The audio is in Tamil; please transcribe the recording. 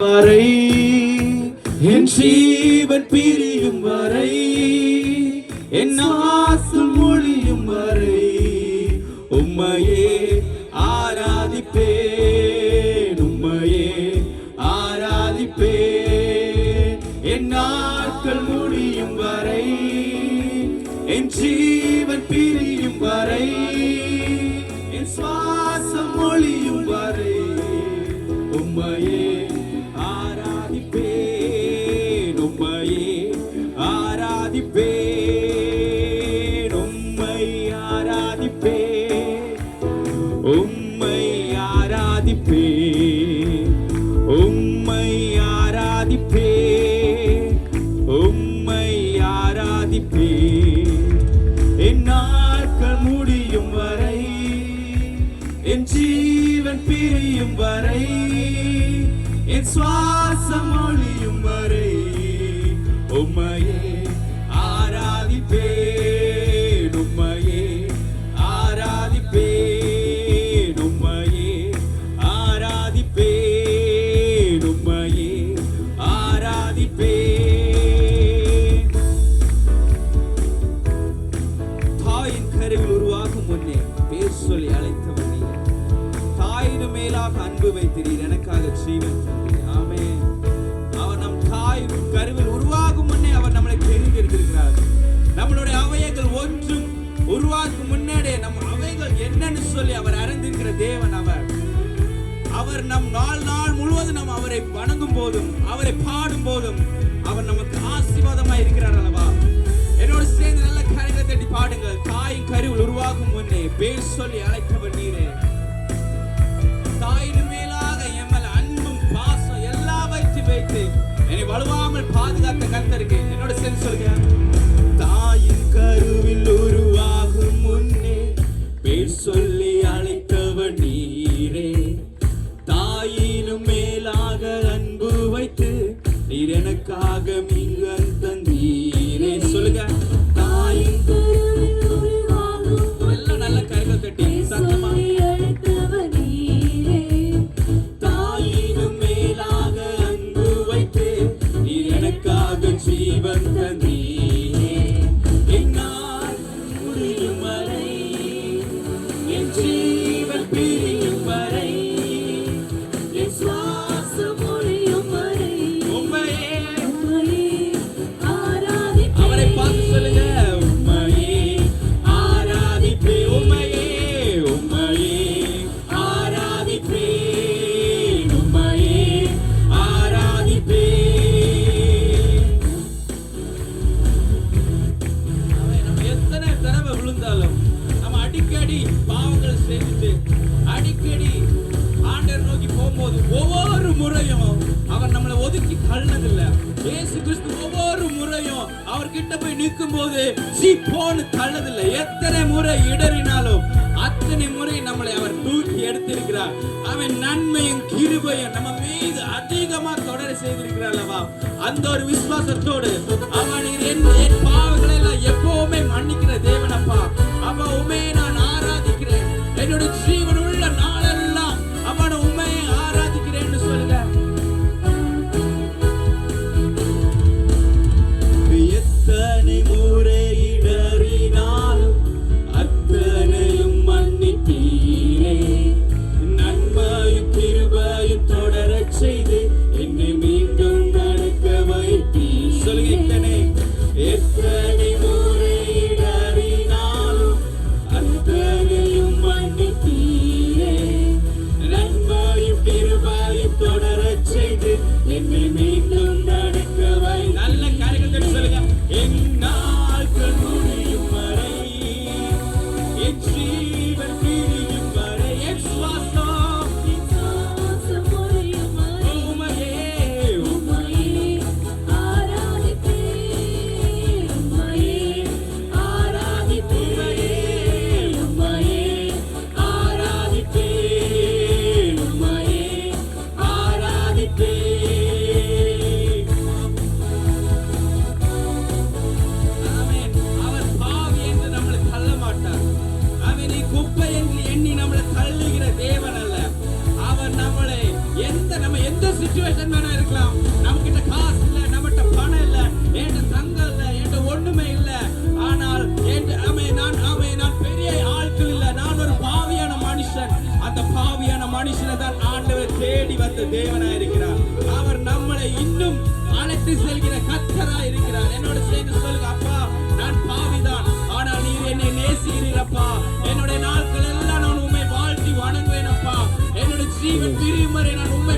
வரை என் ஜீவன் பிரியும் வரை என் ஆசை மொழியும் வரை உம்மையே ஆராதிப்பேன், உம்மையே ஆராதிப்பேன். என் நாட்கள் முடியும் வரை என் ஜீவன் பிரியும் வரை என் சுவாசம் மொழியும் வரை உம்மையே ஆராதிப்பேன், உம்மையே ஆராதிப்பேன், உம்மை ஆராதிப்பேன், உம்மை ஆராதிப்பேன், உம்மை ஆராதிப்பேன், உம்மை ஆராதிப்பேன். என் நாட்கள் முடியும் வரை என் ஜீவன் பிரியும் வரை என் சுவாசம் ஒழியும் வரை உம்மையே ஆராதிப்பேன், உம்மையே ஆராதிப்பேன், உம்மையே ஆராதிப்பேன், உம்மையே ஆராதிப்பேன். தாயின் கருவில் உருவாகும் முன்னே பேர் சொல்லி அழைத்தவன் நீ, தாயினும் மேலாக அன்பு வைத்தீர், எனக்காக ஜீவன் தந்தீர். ஆமென். அவர் நம் தாய் கருவில் உருவாகும் முன்னே அவர் நம்மளை தெரிந்திருக்கிறார். நம்மளுடைய அவைகள் ஒன்றும் உருவாக்கும் முன்னாடியே நம் அவைகள் என்னன்னு சொல்லி அவர் அறிந்திருக்கிற தேவன். அவர் நம் நாள் முழுவதும் நாம் அவரை வணங்கும் போதும் அவரை பாடும் போதும் அவர் நமக்கு ஆசீர்வாதமாய் இருக்கிறார் அல்லவா? என்னோடு சேர்ந்து நல்ல கரங்களை தட்டி பாடுங்கள். தாயின் கருவில் உருவாகும் முன்னே பேர் சொல்லி அழைத்தவர் நீரே. தாயின் மேலாக என் மேல அன்பும் பாசம் எல்லாம் வைத்து என்னை வலுவாமல் பாதுகாத்த கர்த்தருக்கு என்னோட சேர்ந்து சொல்லுங்க. தாயின் கருவில் உருவாகும் முன்னே பேர் சொல்லி அழைத்தவர் நீரே. தாயினும் மேலாக அன்பு வைத்து நீர் எனக்காக மிக தந்தீரே. சொல்லுங்க. தாயின் கருவில் உருவாகும் முன்னே நல்ல கரங்கள் தட்டி சத்தமா ஜீவன் தந்தீரே. என்னால் முடியும் வரை என் ஜீவன் பிரியும் வரை என் சுவாசம் முடியும் வரை உம்மையே ஆராதிப்பேன். அவரை பார்த்து சொல்லுங்க. உம்மையே ஆராதிப்பேன், உம்மையே உம்மையே ஆராதிப்பேன், உம்மையே ஆராதிப்பேன். நம்ம அடிக்கடி பாவங்கள் செய்து அடிக்கடி ஆண்டவர் நோக்கி போகும்போது ஒவ்வொரு முறையும் அவர் நம்மளை ஒதுக்கி தள்ளதில்லை. இயேசு கிறிஸ்து ஒவ்வொரு முறையும் அவர்கிட்ட போய் நிற்கும் போது போன்னு தள்ளதில்லை. எத்தனை முறை இடறினாலும் அத்தனை முறை நம்மளை அவர் தூக்கி எடுத்திருக்கிறார். அவன் நன்மையும் கிருபையும் நம்ம மீது அதிகமா தொடர செய்திருக்கிறார் அல்லவா? அந்த ஒரு விசுவாசத்தோடு அவன் என் பாவங்களை எல்லாம் எப்பவுமே மன்னிக்கிற தேவனப்பா, அப்பா உண்மையை நான் ஆராதிக்கிறேன். என்னோட ஜீவன் உள்ள நாளெல்லாம் அவன் உண்மையை ஆராதிக்கிறேன்னு சொல்லுங்க. எத்தனை முறை இடறினாலும் அத்தனையும் மன்னித்தீரே. நன்மையும் கிருபையும் தொடரச் செய்து என்னை மீண்டும் நடக்க வைத்தீர். பெரியவனா இருக்கலாம். நம்ம கிட்ட காசு இல்ல, நம்மகிட்ட பணம் இல்ல, என்கிட்ட தங்கம் இல்ல, என்கிட்ட ஒண்ணுமே இல்ல. ஆனால் நான் பெரிய ஆட்கள் இல்ல, நான் ஒரு பாவியான மனுஷன். அந்த பாவியான மனுஷனை தான் ஆண்டவர் தேடி வந்த தேவனா இருக்கிறார். அவர் நம்மளை இன்னும் அழைத்து செல்கிற கர்த்தரா இருக்கிறார். என்னோட சேர்ந்து சொல்லுங்க, அப்பா நான் பாவிதான், ஆனால் நீர் என்னை நேசிக்கிறீரப்பா. என்னுடைய நாட்கள் எல்லாம் நான் உம்மை வாழ்த்தி வணங்குவேன் அப்பா. என்னோட ஜீவன் பிரியும் வரை நான் உம்மை